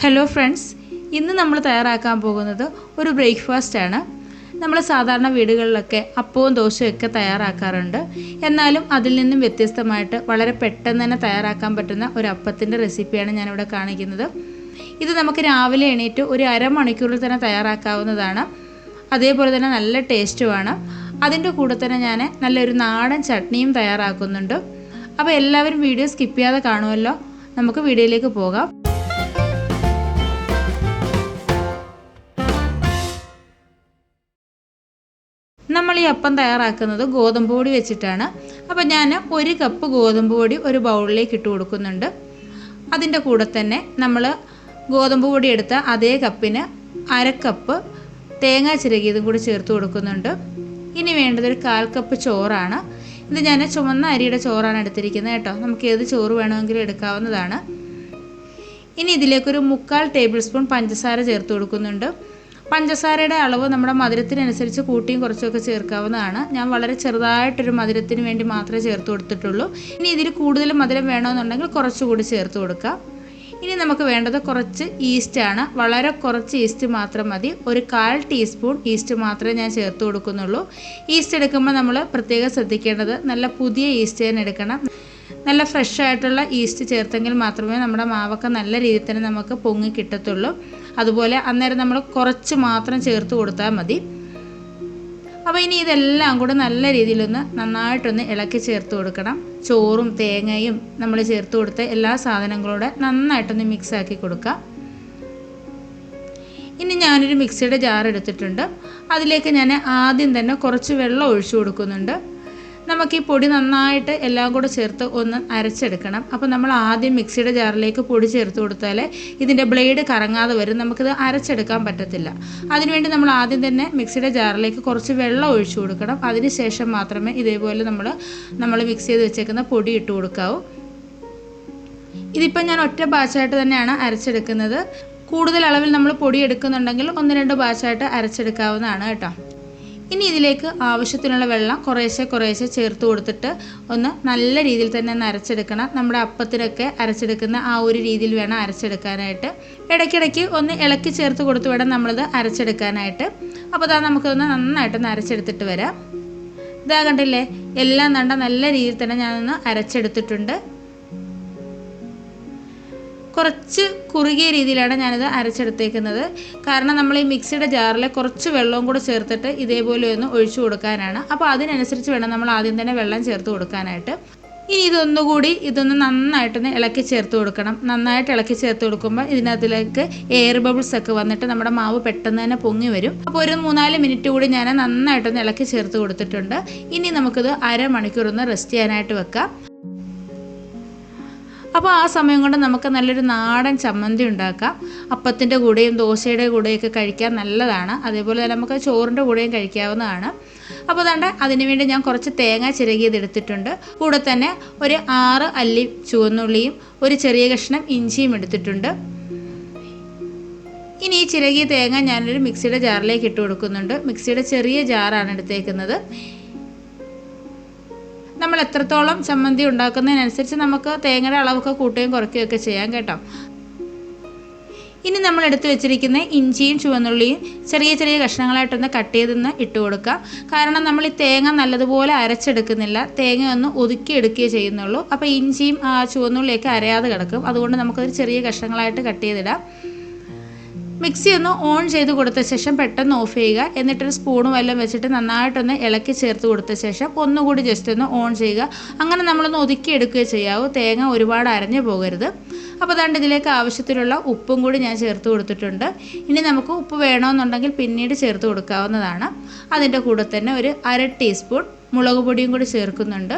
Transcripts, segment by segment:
Hello friends, ഇന്ന് നമ്മൾ തയ്യാറാക്കാൻ പോകുന്നത് ഒരു ബ്രേക്ക്ഫാസ്റ്റ് ആണ്. നമ്മൾ സാധാരണ വീടുകളിലൊക്കെ അപ്പവും ദോശയൊക്കെ തയ്യാറാക്കാറുണ്ട്. എന്നാലും അതിൽ നിന്നും വ്യത്യസ്തമായിട്ട് വളരെ പെട്ടെന്ന് തന്നെ തയ്യാറാക്കാൻ പറ്റുന്ന ഒരു അപ്പത്തിൻ്റെ റെസിപ്പിയാണ് ഞാനിവിടെ കാണിക്കുന്നത്. ഇത് നമുക്ക് രാവിലെ എണീറ്റ് ഒരു അരമണിക്കൂറിൽ തന്നെ തയ്യാറാക്കാവുന്നതാണ്. അതേപോലെ തന്നെ നല്ല ടേസ്റ്റുമാണ്. അതിൻ്റെ കൂടെ തന്നെ ഞാൻ നല്ലൊരു നാടൻ ചട്നിയും തയ്യാറാക്കുന്നുണ്ട്. അപ്പോൾ എല്ലാവരും വീഡിയോ സ്കിപ്പ് ചെയ്യാതെ കാണുമല്ലോ. നമുക്ക് വീഡിയോയിലേക്ക് പോകാം. നമ്മൾ ഈ അപ്പം തയ്യാറാക്കുന്നത് ഗോതമ്പ് പൊടി വെച്ചിട്ടാണ്. അപ്പോൾ ഞാൻ 1 കപ്പ് ഗോതമ്പ് പൊടി ഒരു ബൗളിലേക്ക് ഇട്ട് കൊടുക്കുന്നുണ്ട്. അതിൻ്റെ കൂടെ തന്നെ നമ്മൾ ഗോതമ്പ് പൊടി എടുത്ത അതേ കപ്പിന് 1/2 കപ്പ് തേങ്ങ ചിരകിയതും കൂടി ചേർത്ത് കൊടുക്കുന്നുണ്ട്. ഇനി വേണ്ടത് ഒരു 1/4 കപ്പ് ചോറാണ്. ഇത് ഞാൻ ചുവന്ന അരിയുടെ ചോറാണ് എടുത്തിരിക്കുന്നത് കേട്ടോ. നമുക്ക് ഏത് ചോറ് വേണമെങ്കിലും എടുക്കാവുന്നതാണ്. ഇനി ഇതിലേക്കൊരു 3/4 ടേബിൾ സ്പൂൺ പഞ്ചസാര ചേർത്ത് കൊടുക്കുന്നുണ്ട്. പഞ്ചസാരയുടെ അളവ് നമ്മുടെ മധുരത്തിനനുസരിച്ച് കൂട്ടിയും കുറച്ചൊക്കെ ചേർക്കാവുന്നതാണ്. ഞാൻ വളരെ ചെറുതായിട്ടൊരു മധുരത്തിന് വേണ്ടി മാത്രമേ ചേർത്ത് കൊടുത്തിട്ടുള്ളൂ. ഇനി ഇതിൽ കൂടുതൽ മധുരം വേണമെന്നുണ്ടെങ്കിൽ കുറച്ചുകൂടി ചേർത്ത് കൊടുക്കാം. ഇനി നമുക്ക് വേണ്ടത് കുറച്ച് ഈസ്റ്റാണ്. വളരെ കുറച്ച് ഈസ്റ്റ് മാത്രം മതി. ഒരു 1/4 ടീസ്പൂൺ ഈസ്റ്റ് മാത്രമേ ഞാൻ ചേർത്ത് കൊടുക്കുന്നുള്ളൂ. ഈസ്റ്റ് എടുക്കുമ്പോൾ നമ്മൾ പ്രത്യേകം ശ്രദ്ധിക്കേണ്ടത് നല്ല പുതിയ ഈസ്റ്റ് തന്നെ എടുക്കണം. നല്ല ഫ്രഷ് ആയിട്ടുള്ള ഈസ്റ്റ് ചേർത്തെങ്കിൽ മാത്രമേ നമ്മുടെ മാവൊക്കെ നല്ല രീതിയിൽ തന്നെ നമുക്ക് പൊങ്ങി കിട്ടത്തുള്ളൂ. അതുപോലെ അന്നേരം നമ്മൾ കുറച്ച് മാത്രം ചേർത്ത് കൊടുത്താൽ മതി. അപ്പോൾ ഇനി ഇതെല്ലാം കൂടെ നല്ല രീതിയിലൊന്ന് നന്നായിട്ടൊന്ന് ഇളക്കി ചേർത്ത് കൊടുക്കണം. ചോറും തേങ്ങയും നമ്മൾ ചേർത്ത് കൊടുത്ത എല്ലാ സാധനങ്ങളൂടെ നന്നായിട്ടൊന്ന് മിക്സാക്കി കൊടുക്കാം. ഇനി ഞാനൊരു മിക്സിയുടെ ജാർ എടുത്തിട്ടുണ്ട്. അതിലേക്ക് ഞാൻ ആദ്യം തന്നെ കുറച്ച് വെള്ളം ഒഴിച്ചു കൊടുക്കുന്നുണ്ട്. നമുക്ക് ഈ പൊടി നന്നായിട്ട് എല്ലാം കൂടെ ചേർത്ത് ഒന്ന് അരച്ചെടുക്കണം. അപ്പോൾ നമ്മൾ ആദ്യം മിക്സിയുടെ ജാറിലേക്ക് പൊടി ചേർത്ത് കൊടുത്താൽ ഇതിൻ്റെ ബ്ലേഡ് കറങ്ങാതെ വരും. നമുക്കിത് അരച്ചെടുക്കാൻ പറ്റത്തില്ല. അതിനുവേണ്ടി നമ്മൾ ആദ്യം തന്നെ മിക്സിയുടെ ജാറിലേക്ക് കുറച്ച് വെള്ളം ഒഴിച്ചു കൊടുക്കണം. അതിന് ശേഷം മാത്രമേ ഇതേപോലെ നമ്മൾ മിക്സ് ചെയ്ത് വെച്ചേക്കുന്ന പൊടി ഇട്ട് കൊടുക്കാവൂ. ഇതിപ്പോൾ ഞാൻ ഒറ്റ ബാച്ചായിട്ട് തന്നെയാണ് അരച്ചെടുക്കുന്നത്. കൂടുതൽ അളവിൽ നമ്മൾ പൊടി എടുക്കുന്നുണ്ടെങ്കിൽ 1-2 ബാച്ചായിട്ട് അരച്ചെടുക്കാവുന്നതാണ് കേട്ടോ. ഇനി ഇതിലേക്ക് ആവശ്യത്തിനുള്ള വെള്ളം കുറേശ്ശെ ചേർത്ത് കൊടുത്തിട്ട് ഒന്ന് നല്ല രീതിയിൽ തന്നെ ഒന്ന് അരച്ചെടുക്കണം. നമ്മുടെ അപ്പത്തിനൊക്കെ അരച്ചെടുക്കുന്ന ആ ഒരു രീതിയിൽ വേണം അരച്ചെടുക്കാനായിട്ട്. ഇടയ്ക്കിടയ്ക്ക് ഒന്ന് ഇളക്കി ചേർത്ത് കൊടുത്ത് വേണം നമ്മളിത് അരച്ചെടുക്കാനായിട്ട്. അപ്പോൾ ഇതാ നമുക്കൊന്ന് നന്നായിട്ടൊന്ന് അരച്ചെടുത്തിട്ട് വരാം. ഇതാ കണ്ടില്ലേ, എല്ലാം നല്ല രീതിയിൽ തന്നെ ഞാനൊന്ന് അരച്ചെടുത്തിട്ടുണ്ട്. കുറച്ച് കുറുകിയ രീതിയിലാണ് ഞാനിത് അരച്ചെടുത്തേക്കുന്നത്. കാരണം നമ്മൾ ഈ മിക്സിയുടെ ജാറിൽ കുറച്ച് വെള്ളവും കൂടെ ചേർത്തിട്ട് ഇതേപോലെ ഒന്ന് ഒഴിച്ചു കൊടുക്കാനാണ്. അപ്പോൾ അതിനനുസരിച്ച് വേണം നമ്മൾ ആദ്യം തന്നെ വെള്ളം ചേർത്ത് കൊടുക്കാനായിട്ട്. ഇനി ഇതൊന്ന് നന്നായിട്ടൊന്ന് ഇളക്കി ചേർത്ത് കൊടുക്കണം. നന്നായിട്ട് ഇളക്കി ചേർത്ത് കൊടുക്കുമ്പോൾ ഇതിനകത്തിലേക്ക് എയർ ബബിൾസ് ഒക്കെ വന്നിട്ട് നമ്മുടെ മാവ് പെട്ടെന്ന് തന്നെ പൊങ്ങി വരും. അപ്പോൾ ഒരു 3-4 മിനിറ്റ് കൂടി ഞാൻ നന്നായിട്ടൊന്ന് ഇളക്കി ചേർത്ത് കൊടുത്തിട്ടുണ്ട്. ഇനി നമുക്കിത് അരമണിക്കൂർ ഒന്ന് റെസ്റ്റ് ചെയ്യാനായിട്ട് വെക്കാം. അപ്പോൾ ആ സമയം കൊണ്ട് നമുക്ക് നല്ലൊരു നാടൻ ചമ്മന്തി ഉണ്ടാക്കാം. അപ്പത്തിൻ്റെ കൂടെയും ദോശയുടെ കൂടെയൊക്കെ കഴിക്കാൻ നല്ലതാണ്. അതേപോലെ തന്നെ നമുക്ക് ചോറിൻ്റെ കൂടെയും കഴിക്കാവുന്നതാണ്. അപ്പോൾ അതിന് വേണ്ടി ഞാൻ കുറച്ച് തേങ്ങ ചിരകിയത് എടുത്തിട്ടുണ്ട്. കൂടെ തന്നെ ഒരു 6 അല്ലി ചുവന്നുള്ളിയും ഒരു ചെറിയ കഷ്ണം ഇഞ്ചിയും എടുത്തിട്ടുണ്ട്. ഇനി ഈ ചിരകിയ തേങ്ങ ഞാനൊരു മിക്സിയുടെ ജാറിലേക്ക് ഇട്ട് കൊടുക്കുന്നുണ്ട്. മിക്സിയുടെ ചെറിയ ജാറാണ് എടുത്തേക്കുന്നത്. നമ്മൾ എത്രത്തോളം ചമ്മന്തി ഉണ്ടാക്കുന്നതിനനുസരിച്ച് നമുക്ക് തേങ്ങയുടെ അളവൊക്കെ കൂട്ടുകയും കുറയ്ക്കുകയൊക്കെ ചെയ്യാം കേട്ടോ. ഇനി നമ്മൾ എടുത്ത് വെച്ചിരിക്കുന്ന ഇഞ്ചിയും ചുവന്നുള്ളിയും ചെറിയ കഷ്ണങ്ങളായിട്ടൊന്ന് കട്ട് ചെയ്തൊന്ന് ഇട്ട് കൊടുക്കാം. കാരണം നമ്മൾ ഈ തേങ്ങ നല്ലതുപോലെ അരച്ചെടുക്കുന്നില്ല, തേങ്ങ ഒന്ന് ഒതുക്കിയെടുക്കുകയേ ചെയ്യുന്നുള്ളൂ. അപ്പോൾ ഇഞ്ചിയും ചുവന്നുള്ളിയൊക്കെ അരയാതെ കിടക്കും. അതുകൊണ്ട് നമുക്കതൊരു ചെറിയ കഷ്ണങ്ങളായിട്ട് കട്ട് ചെയ്തിടാം. മിക്സി ഒന്ന് ഓൺ ചെയ്ത് കൊടുത്ത ശേഷം പെട്ടെന്ന് ഓഫ് ചെയ്യുക. എന്നിട്ടൊരു സ്പൂണ് വല്ലതും വെച്ചിട്ട് നന്നായിട്ടൊന്ന് ഇളക്കി ചേർത്ത് കൊടുത്ത ശേഷം ഒന്നുകൂടി ജസ്റ്റ് ഒന്ന് ഓൺ ചെയ്യുക. അങ്ങനെ നമ്മളൊന്ന് ഒതുക്കിയെടുക്കുകയോ ചെയ്യാവൂ. തേങ്ങ ഒരുപാട് അരഞ്ഞു പോകരുത്. അപ്പോൾ ഇതിലേക്ക് ആവശ്യത്തിനുള്ള ഉപ്പും കൂടി ഞാൻ ചേർത്ത് കൊടുത്തിട്ടുണ്ട്. ഇനി നമുക്ക് ഉപ്പ് വേണമെന്നുണ്ടെങ്കിൽ പിന്നീട് ചേർത്ത് കൊടുക്കാവുന്നതാണ്. അതിൻ്റെ കൂടെ തന്നെ ഒരു 1/2 ടീസ്പൂൺ മുളക് പൊടിയും കൂടി ചേർക്കുന്നുണ്ട്.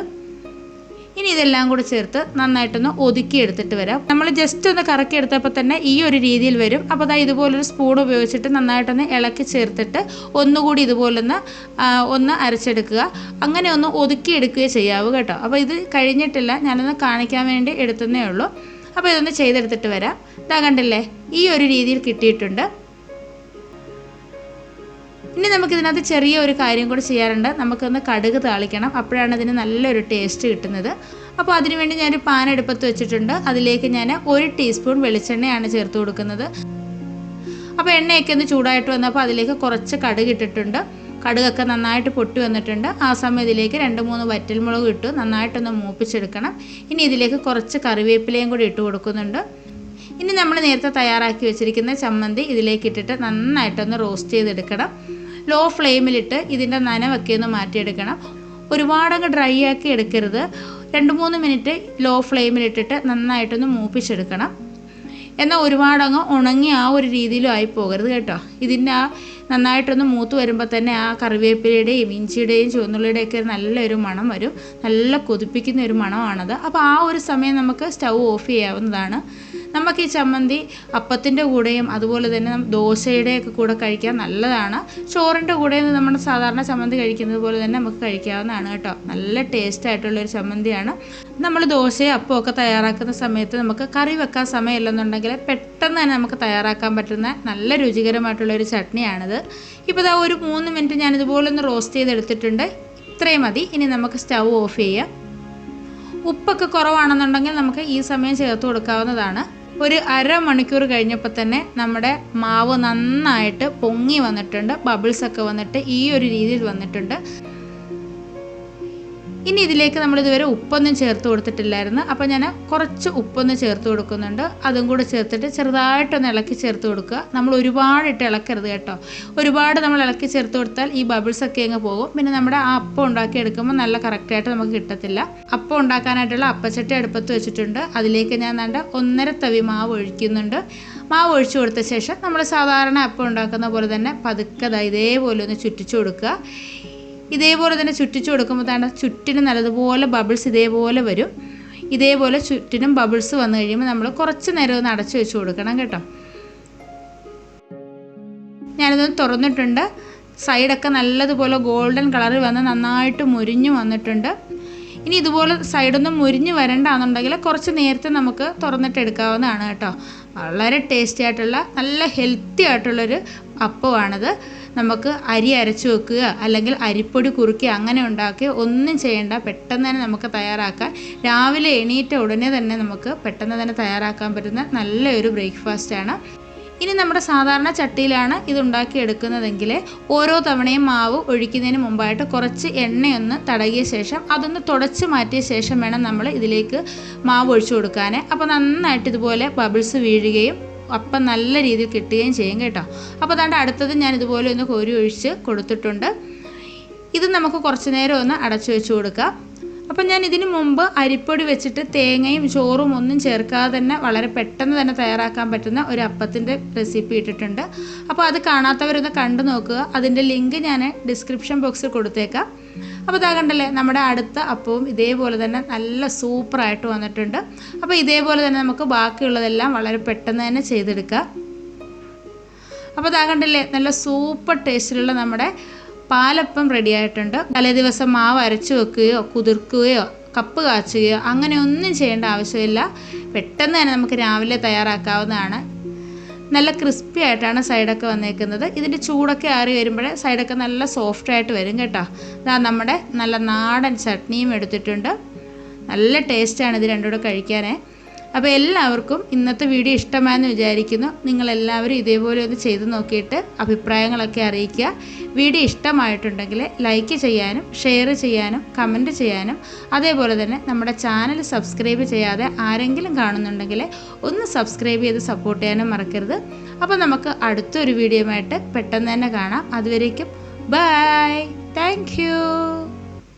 ഇനി ഇതെല്ലാം കൂടി ചേർത്ത് നന്നായിട്ടൊന്ന് ഒതുക്കിയെടുത്തിട്ട് വരാം. നമ്മൾ ജസ്റ്റ് ഒന്ന് കറക്കിയെടുത്തപ്പോൾ തന്നെ ഈ ഒരു രീതിയിൽ വരും. അപ്പോൾ ഇതുപോലൊരു സ്പൂൺ ഉപയോഗിച്ചിട്ട് നന്നായിട്ടൊന്ന് ഇളക്കി ചേർത്തിട്ട് ഒന്നുകൂടി ഒന്ന് അരച്ചെടുക്കുക. അങ്ങനെ ഒന്ന് ഒതുക്കിയെടുക്കുകയോ ചെയ്യാവൂ കേട്ടോ. അപ്പോൾ ഇത് കഴിഞ്ഞിട്ടില്ല, ഞാനൊന്ന് കാണിക്കാൻ വേണ്ടി എടുത്തതേ ഉള്ളൂ. അപ്പോൾ ഇതൊന്ന് ചെയ്തെടുത്തിട്ട് വരാം. ഇതാ കണ്ടില്ലേ, ഈ ഒരു രീതിയിൽ കിട്ടിയിട്ടുണ്ട്. ഇനി നമുക്കിതിനകത്ത് ചെറിയ ഒരു കാര്യം കൂടി ചെയ്യാറുണ്ട്. നമുക്കൊന്ന് കടുക് താളിക്കണം. അപ്പോഴാണ് ഇതിന് നല്ലൊരു ടേസ്റ്റ് കിട്ടുന്നത്. അപ്പോൾ അതിനുവേണ്ടി ഞാനൊരു പാൻ അടുപ്പത്ത് വെച്ചിട്ടുണ്ട്. അതിലേക്ക് ഞാൻ 1 ടീസ്പൂൺ വെളിച്ചെണ്ണയാണ് ചേർത്ത് കൊടുക്കുന്നത്. അപ്പോൾ എണ്ണയൊക്കെ ഒന്ന് ചൂടായിട്ട് വന്നപ്പോൾ അതിലേക്ക് കുറച്ച് കടുക് ഇട്ടിട്ടുണ്ട്. കടുകൊക്കെ നന്നായിട്ട് പൊട്ടി വന്നിട്ടുണ്ട്. ആ സമയം ഇതിലേക്ക് 2-3 വറ്റൽമുളക് ഇട്ട് നന്നായിട്ടൊന്ന് മൂപ്പിച്ചെടുക്കണം. ഇനി ഇതിലേക്ക് കുറച്ച് കറിവേപ്പിലയും കൂടി ഇട്ട് കൊടുക്കുന്നുണ്ട്. ഇനി നമ്മൾ നേരത്തെ തയ്യാറാക്കി വെച്ചിരിക്കുന്ന ചമ്മന്തി ഇതിലേക്ക് ഇട്ടിട്ട് നന്നായിട്ടൊന്ന് റോസ്റ്റ് ചെയ്തെടുക്കണം. ലോ ഫ്ലെയിമിലിട്ട് ഇതിൻ്റെ നനവൊക്കെ ഒന്ന് മാറ്റിയെടുക്കണം. ഒരുപാടങ്ങ് ഡ്രൈ ആക്കി എടുക്കരുത്. 2-3 മിനിറ്റ് ലോ ഫ്ലെയിമിലിട്ടിട്ട് നന്നായിട്ടൊന്ന് മൂപ്പിച്ചെടുക്കണം. എന്നാൽ ഒരുപാടങ്ങ് ഉണങ്ങി ആ ഒരു രീതിയിലും ആയി പോകരുത് കേട്ടോ. ഇതിൻ്റെ നന്നായിട്ടൊന്ന് മൂത്ത് വരുമ്പോൾ തന്നെ ആ കറിവേപ്പിലയുടെയും ഇഞ്ചിയുടെയും ചുവന്നുള്ളിയുടെയൊക്കെ നല്ലൊരു മണം വരും. നല്ല കൊതിപ്പിക്കുന്ന ഒരു മണമാണത്. അപ്പോൾ ആ ഒരു സമയം നമുക്ക് സ്റ്റൗ ഓഫ് ചെയ്യാവുന്നതാണ്. നമുക്ക് ഈ ചമ്മന്തി അപ്പത്തിൻ്റെ കൂടെയും അതുപോലെ തന്നെ ദോശയുടെയൊക്കെ കൂടെ കഴിക്കാൻ നല്ലതാണ്. ചോറിൻ്റെ കൂടെയും നമ്മുടെ സാധാരണ ചമ്മന്തി കഴിക്കുന്നത് പോലെ തന്നെ നമുക്ക് കഴിക്കാവുന്നതാണ് കേട്ടോ. നല്ല ടേസ്റ്റ് ആയിട്ടുള്ളൊരു ചമ്മന്തിയാണ്. നമ്മൾ ദോശയും അപ്പമൊക്കെ തയ്യാറാക്കുന്ന സമയത്ത് നമുക്ക് കറി വെക്കാൻ സമയമില്ലെന്നുണ്ടെങ്കിൽ പെട്ടെന്ന് തന്നെ നമുക്ക് തയ്യാറാക്കാൻ പറ്റുന്ന നല്ല രുചികരമായിട്ടുള്ളൊരു ചട്നിയാണിത്. ഇപ്പോൾ ഇതാ ഒരു 3 മിനിറ്റ് ഞാനിതുപോലെ ഒന്ന് റോസ്റ്റ് ചെയ്തെടുത്തിട്ടുണ്ട്. ഇത്രയും മതി. ഇനി നമുക്ക് സ്റ്റൗ ഓഫ് ചെയ്യാം. ഉപ്പൊക്കെ കുറവാണെന്നുണ്ടെങ്കിൽ നമുക്ക് ഈ സമയം ചേർത്ത് കൊടുക്കാവുന്നതാണ്. ഒരു അരമണിക്കൂർ കഴിഞ്ഞപ്പോൾ തന്നെ നമ്മുടെ മാവ് നന്നായിട്ട് പൊങ്ങി വന്നിട്ടുണ്ട്. ബബിൾസൊക്കെ വന്നിട്ട് ഈ ഒരു രീതിയിൽ വന്നിട്ടുണ്ട്. ഇനി ഇതിലേക്ക് നമ്മളിതുവരെ ഉപ്പൊന്നും ചേർത്ത് കൊടുത്തിട്ടില്ലായിരുന്നു. അപ്പോൾ ഞാൻ കുറച്ച് ഉപ്പൊന്ന് ചേർത്ത് കൊടുക്കുന്നുണ്ട്. അതും കൂടെ ചേർത്തിട്ട് ചെറുതായിട്ടൊന്ന് ഇളക്കി ചേർത്ത് കൊടുക്കുക. നമ്മൾ ഒരുപാടിട്ട് ഇളക്കരുത് കേട്ടോ. ഒരുപാട് നമ്മൾ ഇളക്കി ചേർത്ത് കൊടുത്താൽ ഈ ബബിൾസൊക്കെ അങ്ങ് പോകും. പിന്നെ നമ്മുടെ ആ അപ്പം ഉണ്ടാക്കി എടുക്കുമ്പോൾ നല്ല കറക്റ്റായിട്ട് നമുക്ക് കിട്ടത്തില്ല. അപ്പം ഉണ്ടാക്കാനായിട്ടുള്ള അപ്പച്ചട്ടി അടുപ്പത്ത് വെച്ചിട്ടുണ്ട്. അതിലേക്ക് ഞാൻ 1.5 തവി മാവ് ഒഴിക്കുന്നുണ്ട്. മാവ് ഒഴിച്ചു കൊടുത്ത ശേഷം നമ്മൾ സാധാരണ അപ്പം ഉണ്ടാക്കുന്ന പോലെ തന്നെ പതുക്കെ ഇതേപോലെ ഒന്ന് ചുറ്റിച്ചു കൊടുക്കുക. ഇതേപോലെ തന്നെ ചുറ്റിച്ചു കൊടുക്കുമ്പോൾ തന്നെ ചുറ്റിനും നല്ലതുപോലെ ബബിൾസ് ഇതേപോലെ വരും. ഇതേപോലെ ചുറ്റിനും ബബിൾസ് വന്നു കഴിയുമ്പോൾ നമ്മൾ കുറച്ച് നേരം ഒന്ന് അടച്ചു വെച്ച് കൊടുക്കണം കേട്ടോ. ഞാനിതൊന്ന് തുറന്നിട്ടുണ്ട്. സൈഡൊക്കെ നല്ലതുപോലെ ഗോൾഡൻ കളറിൽ വന്ന് നന്നായിട്ട് മുരിഞ്ഞു വന്നിട്ടുണ്ട്. ഇനി ഇതുപോലെ സൈഡൊന്നും മുരിഞ്ഞ് വരണ്ടാന്നുണ്ടെങ്കിൽ കുറച്ച് നേരത്തെ നമുക്ക് തുറന്നിട്ട് എടുക്കാവുന്നതാണ് കേട്ടോ. വളരെ ടേസ്റ്റി ആയിട്ടുള്ള നല്ല ഹെൽത്തി ആയിട്ടുള്ളൊരു അപ്പമാണിത്. നമുക്ക് അരി അരച്ച് വെക്കുക അല്ലെങ്കിൽ അരിപ്പൊടി കുറുക്കി അങ്ങനെ ഉണ്ടാക്കി ഒന്നും ചെയ്യേണ്ട. പെട്ടെന്ന് തന്നെ നമുക്ക് തയ്യാറാക്കാൻ, രാവിലെ എണീറ്റ ഉടനെ തന്നെ നമുക്ക് പെട്ടെന്ന് തന്നെ തയ്യാറാക്കാൻ പറ്റുന്ന നല്ലൊരു ബ്രേക്ക്ഫാസ്റ്റാണ്. ഇനി നമ്മുടെ സാധാരണ ചട്ടിയിലാണ് ഇതുണ്ടാക്കി എടുക്കുന്നതെങ്കിൽ ഓരോ തവണയും മാവ് ഒഴിക്കുന്നതിന് മുമ്പായിട്ട് കുറച്ച് എണ്ണയൊന്ന് തടകിയ ശേഷം അതൊന്ന് തുടച്ച് മാറ്റിയ ശേഷം വേണം നമ്മൾ ഇതിലേക്ക് മാവ് ഒഴിച്ചു കൊടുക്കാൻ. അപ്പോൾ നന്നായിട്ട് ഇതുപോലെ ബബിൾസ് വീഴുകയും അപ്പം നല്ല രീതിയിൽ കിട്ടുകയും ചെയ്യും കേട്ടോ. അപ്പോൾ അതാണ്ട് അടുത്തത് ഞാൻ ഇതുപോലെ ഒന്ന് കോരി ഒഴിച്ച് കൊടുത്തിട്ടുണ്ട്. ഇത് നമുക്ക് കുറച്ച് നേരം ഒന്ന് അടച്ചു വെച്ച് കൊടുക്കാം. അപ്പം ഞാൻ ഇതിന് മുമ്പ് അരിപ്പൊടി വെച്ചിട്ട് തേങ്ങയും ചോറും ഒന്നും ചേർക്കാതെ തന്നെ വളരെ പെട്ടെന്ന് തന്നെ തയ്യാറാക്കാൻ പറ്റുന്ന ഒരു അപ്പത്തിൻ്റെ റെസിപ്പി ഇട്ടിട്ടുണ്ട്. അപ്പോൾ അത് കാണാത്തവരൊന്ന് കണ്ടു നോക്കുക. അതിൻ്റെ ലിങ്ക് ഞാൻ ഡിസ്ക്രിപ്ഷൻ ബോക്സിൽ കൊടുത്തേക്കാം. അപ്പോൾ ഇതാ കണ്ടല്ലേ, നമ്മുടെ അടുത്ത അപ്പവും ഇതേപോലെ തന്നെ നല്ല സൂപ്പറായിട്ട് വന്നിട്ടുണ്ട്. അപ്പോൾ ഇതേപോലെ തന്നെ നമുക്ക് ബാക്കിയുള്ളതെല്ലാം വളരെ പെട്ടെന്ന് തന്നെ ചെയ്തെടുക്കാം. അപ്പോൾ ഇതാ കണ്ടല്ലേ, നല്ല സൂപ്പർ ടേസ്റ്റിലുള്ള നമ്മുടെ പാലപ്പം റെഡി ആയിട്ടുണ്ട്. തലേ ദിവസം മാവ് അരച്ചു വെക്കുകയോ കുതിർക്കുകയോ കപ്പ് കാച്ചുകയോ അങ്ങനെ ഒന്നും ചെയ്യേണ്ട ആവശ്യമില്ല. പെട്ടെന്ന് തന്നെ നമുക്ക് രാവിലെ തയ്യാറാക്കാവുന്നതാണ്. നല്ല ക്രിസ്പി ആയിട്ടാണ് സൈഡൊക്കെ വന്നേക്കുന്നത്. ഇതിൻ്റെ ചൂടൊക്കെ ആറി വരുമ്പോൾ സൈഡൊക്കെ നല്ല സോഫ്റ്റായിട്ട് വരും കേട്ടോ. ഇതാ നമ്മുടെ നല്ല നാടൻ ചട്നിയും എടുത്തിട്ടുണ്ട്. നല്ല ടേസ്റ്റാണ് ഇത് രണ്ടും കൂടെ കഴിക്കാൻ. അപ്പോൾ എല്ലാവർക്കും ഇന്നത്തെ വീഡിയോ ഇഷ്ടമായെന്ന് വിചാരിക്കുന്നു. നിങ്ങളെല്ലാവരും ഇതേപോലെ ഒന്ന് ചെയ്ത് നോക്കിയിട്ട് അഭിപ്രായങ്ങളൊക്കെ അറിയിക്കുക. വീഡിയോ ഇഷ്ടമായിട്ടുണ്ടെങ്കിൽ ലൈക്ക് ചെയ്യാനും ഷെയർ ചെയ്യാനും കമൻറ്റ് ചെയ്യാനും അതേപോലെ തന്നെ നമ്മുടെ ചാനൽ സബ്സ്ക്രൈബ് ചെയ്യാതെ ആരെങ്കിലും കാണുന്നുണ്ടെങ്കിൽ ഒന്ന് സബ്സ്ക്രൈബ് ചെയ്ത് സപ്പോർട്ട് ചെയ്യാനും മറക്കരുത്. അപ്പോൾ നമുക്ക് അടുത്തൊരു വീഡിയോയുമായിട്ട് പെട്ടെന്ന് തന്നെ കാണാം. അതുവരേക്കും ബൈ. Thank you.